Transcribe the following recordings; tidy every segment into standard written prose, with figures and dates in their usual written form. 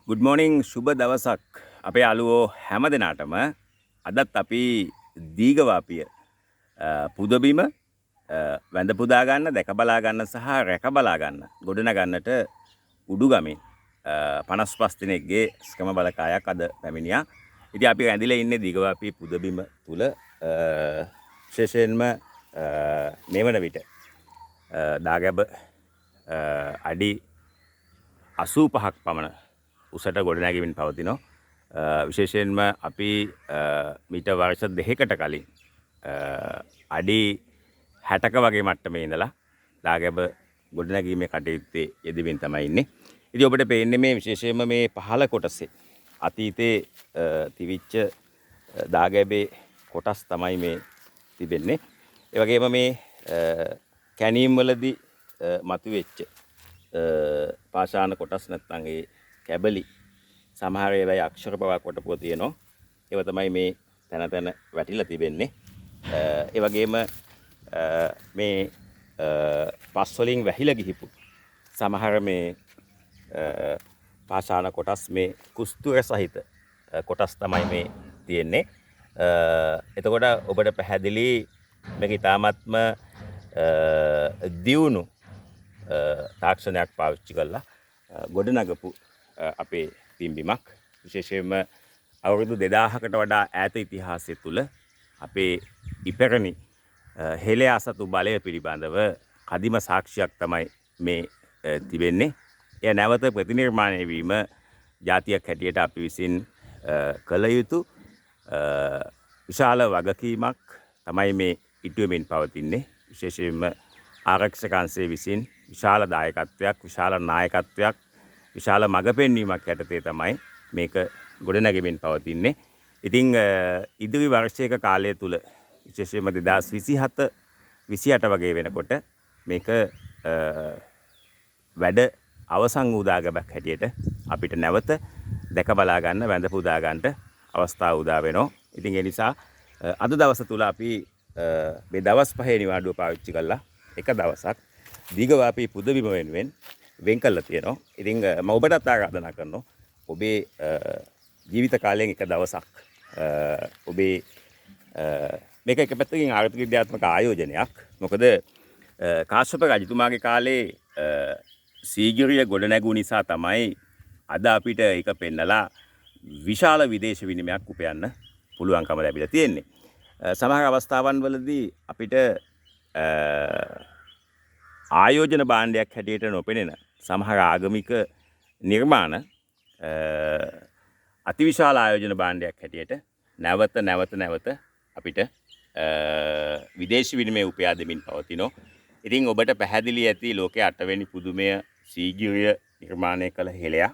Good මෝනිං සුබ දවසක් අපේ යාළුවෝ හැම දෙනාටම අදත් අපි දීඝවාපිය පුදබිම වැඳ පුදා ගන්න දැක බලා ගන්න සහ රැක බලා ගන්න ගොඩන ගන්නට උඩුගමින් 55 දිනකගේ ශ්‍රම බලකායක් අද පැමිණියා. ඉතින් අපි ඇඳිලා ඉන්නේ දීඝවාපිය පුදබිම තුල විශේෂයෙන්ම මේ වන විට දාගැබ අඩි 85ක් පමණ උසට ගොඩනැගීමෙන් පවතිනවා. විශේෂයෙන්ම අපි මීට වර්ෂ 2කට කලින් අඩි 60ක වගේ මට්ටමේ ඉඳලා දාගැබ ගොඩනැගීමේ කටයුත්තේ යෙදෙමින් තමයි ඉන්නේ. ඉතින් ඔබට පේන්නේ මේ විශේෂයෙන්ම මේ පහළ කොටසේ අතීතයේ තිවිච්ච දාගැබේ කොටස් තමයි මේ තිබෙන්නේ. ඒ වගේම මේ කැණීම් වලදී මතුවෙච්ච පාෂාණ කොටස් නැත්නම් ඒ කැබලි සමහර ඒවායි අක්ෂර පවා කොටපුව තියෙනවා. ඒව තමයි මේ තැන තැන වැටිලා තිබෙන්නේ. ඒ වගේම මේ පස් වලින් වැහිලා ගිහිපු සමහර මේ පාෂාණ කොටස් මේ කුස්තුර සහිත කොටස් තමයි මේ තියෙන්නේ. එතකොට ඔබට පැහැදිලි මේක ඉතාමත්ම දියුණු තාක්ෂණයක් පාවිච්චි කරලා ගොඩනගපු අපේ පිම්බිමක්. විශේෂයෙන්ම අවුරුදු 2000කට වඩා ඈත ඉතිහාසය තුළ අපේ ඉපැරණි හෙළය අසතු බලය පිළිබඳව කදිම සාක්ෂියක් තමයි මේ තිබෙන්නේ. එය නැවත ප්‍රතිනිර්මාණය වීම ජාතියක් හැටියට අපි විසින් කළ යුතු විශාල වගකීමක් තමයි මේ ඉටුවෙමින් පවතින්නේ. විශේෂයෙන්ම ආරක්ෂක අංශය විසින් විශාල දායකත්වයක්, විශාල නායකත්වයක්, විශාල මඟ පෙන්වීමක් යටතේ තමයි මේක ගොඩනැගෙමින් පවතින්නේ. ඉතින් ඉදිරි වර්ෂයක කාලය තුල විශේෂයෙන්ම 2027 28 වගේ වෙනකොට මේක වැඩ අවසන් වූ දාගැබක් හැටියට අපිට නැවත දැක බලා ගන්න, වැඳ පුදා ගන්නට අවස්ථාව උදා වෙනවා. ඉතින් ඒ නිසා අද දවස තුල අපි මේ දවස් පහේ නිවාඩුව පාවිච්චි කළා එක දවසක් දීඝවාපී පුදබිම වෙනුවෙන් වෙන් කළා තියෙනවා. ඉතින් මම ඔබටත් ආරාධනා කරනවා ඔබේ ජීවිත කාලයෙන් එක දවසක් ඔබේ මේක එක පැත්තකින් ආර්ථික විද්‍යාත්මක ආයෝජනයක්. මොකද කාශ්‍යප රජතුමාගේ කාලේ සීගිරිය ගොඩනැගු නිසා තමයි අද අපිට ඒක පෙන්නලා විශාල විදේශ විනිමයක් උපයන්න පුළුවන්කම ලැබිලා තියෙන්නේ. සමහර අවස්ථාවන් වලදී අපිට ආයෝජන භාණ්ඩයක් හැටියට නොපෙනෙන සමහර ආගමික නිර්මාණ අතිවිශාල ආයෝජන භාණ්ඩයක් හැටියට නැවත අපිට විදේශ විනිමය උපයා දෙමින් පවතිනවා. ඉතින් ඔබට පැහැදිලි ඇති ලෝකයේ 8 වෙනි පුදුමය සීගිරිය නිර්මාණය කළ හෙළයක්.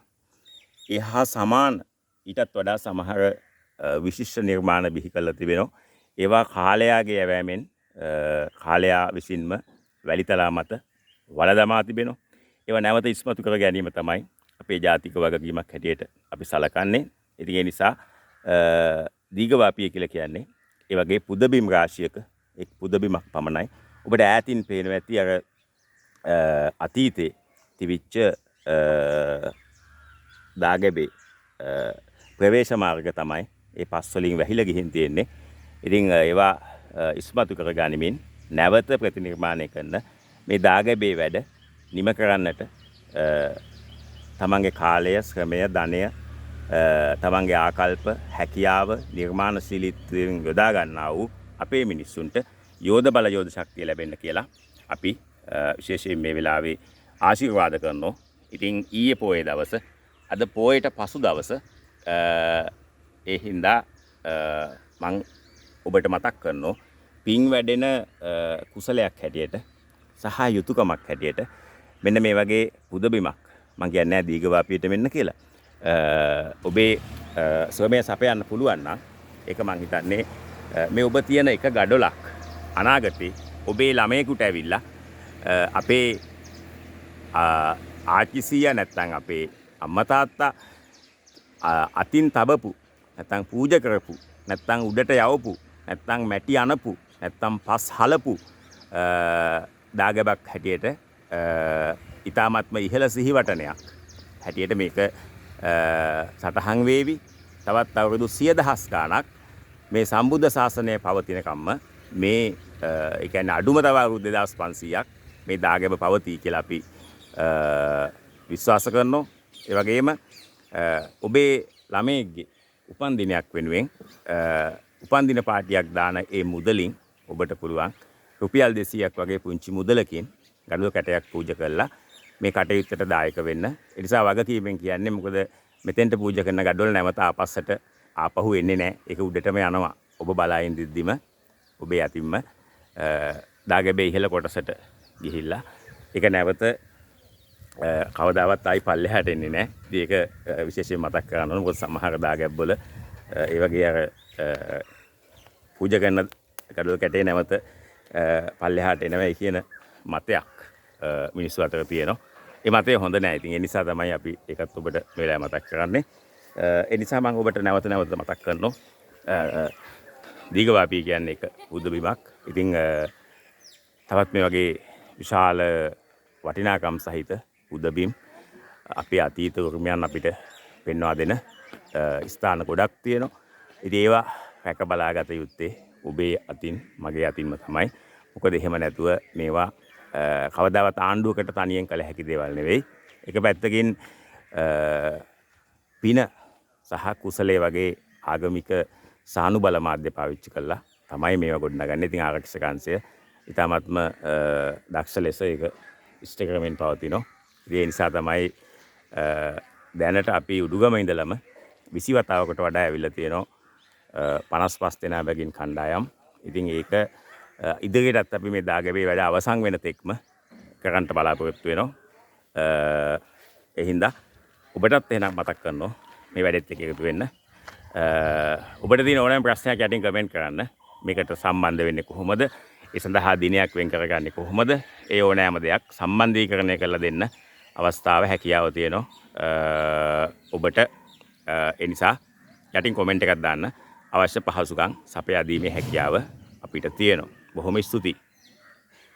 එහා සමාන ඊටත් වඩා සමහර විශිෂ්ට නිර්මාණ බිහි කරලා තිබෙනවා. ඒවා කාලයාගේ යැවෑමෙන් කාලයා විසින්ම වැලිතලා මත වලදමා තිබෙනවා. ඒවා නැවත ඉස්මතු කර ගැනීම තමයි අපේ ජාතික වගකීමක් හැටියට අපි සලකන්නේ. ඉතින් ඒ නිසා දීඝවාපිය කියලා කියන්නේ ඒ වගේ පුදබිම් රාශියක එක් පුදබිමක් පමණයි. ඔබට ඈතින් පේනවා ඇති අර අතීතේ තිබිච්ච දාගැබේ ප්‍රවේශ මාර්ග තමයි ඒ පස් වලින් වැහිලා ගිහින් තියෙන්නේ. ඉතින් ඒවා ඉස්මතු කර ගනිමින් නැවත ප්‍රතිනිර්මාණය කරන මේ දාගැබේ වැඩ නිම කරන්නට තමන්ගේ කාලය, ශ්‍රමය, ධනය, තමන්ගේ ආකල්ප, හැකියාව, නිර්මාණශීලීත්වයෙන් යොදා ගන්නා වූ අපේ මිනිස්සුන්ට යෝධ බල යෝධ ශක්තිය ලැබෙන්න කියලා අපි විශේෂයෙන් මේ වෙලාවේ ආශිර්වාද කරනවා. ඉතින් ඊයේ පොයේ දවස, අද පොයට පසු දවස ඒ හින්දා මං ඔබට මතක් කරනවා පින් වැඩෙන කුසලයක් හැටියට සහ යුතුයකමක් හැටියට මෙන්න මේ වගේ පුදබිමක් මං කියන්නේ නැහැ දීඝවාපියට මෙන්න කියලා. ඔබේ ශ්‍රමය සපයන්න පුළුවන් නම් ඒක මං හිතන්නේ මේ ඔබ තියෙන එක ගඩොලක් අනාගතේ ඔබේ ළමයෙකුට ඇවිල්ලා අපේ ආච්චිසියා නැත්නම් අපේ අම්මා තාත්තා අතින් තබපු නැත්නම් පූජා කරපු නැත්නම් උඩට යවපු නැත්නම් මැටි අනපු නැත්නම් පස් හලපු දාගැබක් හැටියට ඊ타මත්ම ඉහළ සිහිවටනයක් හැටියට මේක සටහන් වේවි. තවත් අවුරුදු 100,000 ගාණක් මේ සම්බුද්ධ ශාසනය පවතිනකම්ම මේ ඒ කියන්නේ අඩුම තව අවුරුදු 2500ක් මේ දාගැබ පවතී කියලා අපි විශ්වාස කරනවා. ඒ වගේම ඔබේ ළමයෙක්ගේ උපන්දිනයක් වෙනුවෙන් උපන්දින පාටියක් දාන ඒ මුදලින් ඔබට පුළුවන් රුපියල් 200ක් වගේ පුංචි මුදලකින් ගඩොල් කැටයක් පූජා කරලා මේ කටයුත්තට දායක වෙන්න. ඒ නිසා වගකීමෙන් කියන්නේ මොකද මෙතෙන්ට පූජා කරන ගඩොල් නැවත ආපස්සට ආපහු එන්නේ නැහැ. ඒක උඩටම යනවා. ඔබ බලා ඉඳිද්දිම ඔබේ අතින්ම දාගැබේ ඉහළ කොටසට ගිහිල්ලා ඒක නැවත කවදාවත් ආයි පල්ලෙහාට එන්නේ නැහැ. ඉතින් ඒක විශේෂයෙන් මතක් කරගන්න ඕන. මොකද සමහර දාගැබ්වල ඒ වගේ අර පූජා කරන ගඩොල් කැටේ නැවත පල්ලෙහාට එනවයි කියන මතයක් මිනිස්සු අතර තියෙනවා. ඒ මතය හොඳ නැහැ. ඉතින් ඒ නිසා තමයි අපි ඒකත් ඔබට මේ වෙලාවේ මතක් කරන්නේ. ඒ නිසා මම ඔබට නැවත මතක් කරනවා. දීඝවාපී කියන්නේ එක බුද්ධ බිමක්. ඉතින් තවත් මේ වගේ විශාල වටිනාකම් සහිත බුද්ධ බිම් අපේ අතීත උරුමයන් අපිට පෙන්වා දෙන ස්ථාන ගොඩක් තියෙනවා. ඉතින් ඒවා රැක බලාගත යුත්තේ ඔබේ අතින් මගේ අතින්ම තමයි. මොකද එහෙම නැතුව මේවා කවදාවත් ආණ්ඩුවකට තනියෙන් කළ හැකි දේවල් නෙවෙයි. එක පැත්තකින් පින සහ කුසලයේ වගේ ආගමික සානුබල මාධ්‍ය පාවිච්චි කළා තමයි මේවා ගොඩනගන්නේ. ඉතින් ආරක්ෂක අංශය ඉතාමත්ම දක්ෂ ලෙස ඒක ඉෂ්ට කරමින් පවතිනවා. ඒ නිසා තමයි දැනට අපි උඩුගම ඉඳලම 20 වතාවකට වඩා ඇවිල්ලා තියෙනවා 55 දෙනා බැගින් කණ්ඩායම්. ඉතින් ඒක ඉදිරියටත් අපි මේ දාගැබේ වැඩ අවසන් වෙන තෙක්ම කරන්න බලාපොරොත්තු වෙනවා. ඒ හින්දා ඔබටත් එහෙනම් මතක් කරනවා මේ වැඩෙත් එක්ක එකතු වෙන්න. ඔබට තියෙන ඕනෑම ප්‍රශ්නයක් යටින් කමෙන්ට් කරන්න. මේකට සම්බන්ධ වෙන්නේ කොහොමද? ඒ සඳහා දිනයක් වෙන් කරගන්නේ කොහොමද? ඒ ඕනෑම දෙයක් සම්බන්ධීකරණය කරලා දෙන්න අවස්ථාව හැකියාව තියෙනවා. ඔබට ඒ නිසා යටින් කොමෙන්ට් එකක් දාන්න. අවශ්‍ය පහසුකම් සපයා දීමේ හැකියාව අපිට තියෙනවා. බොහොම ස්තුතියි.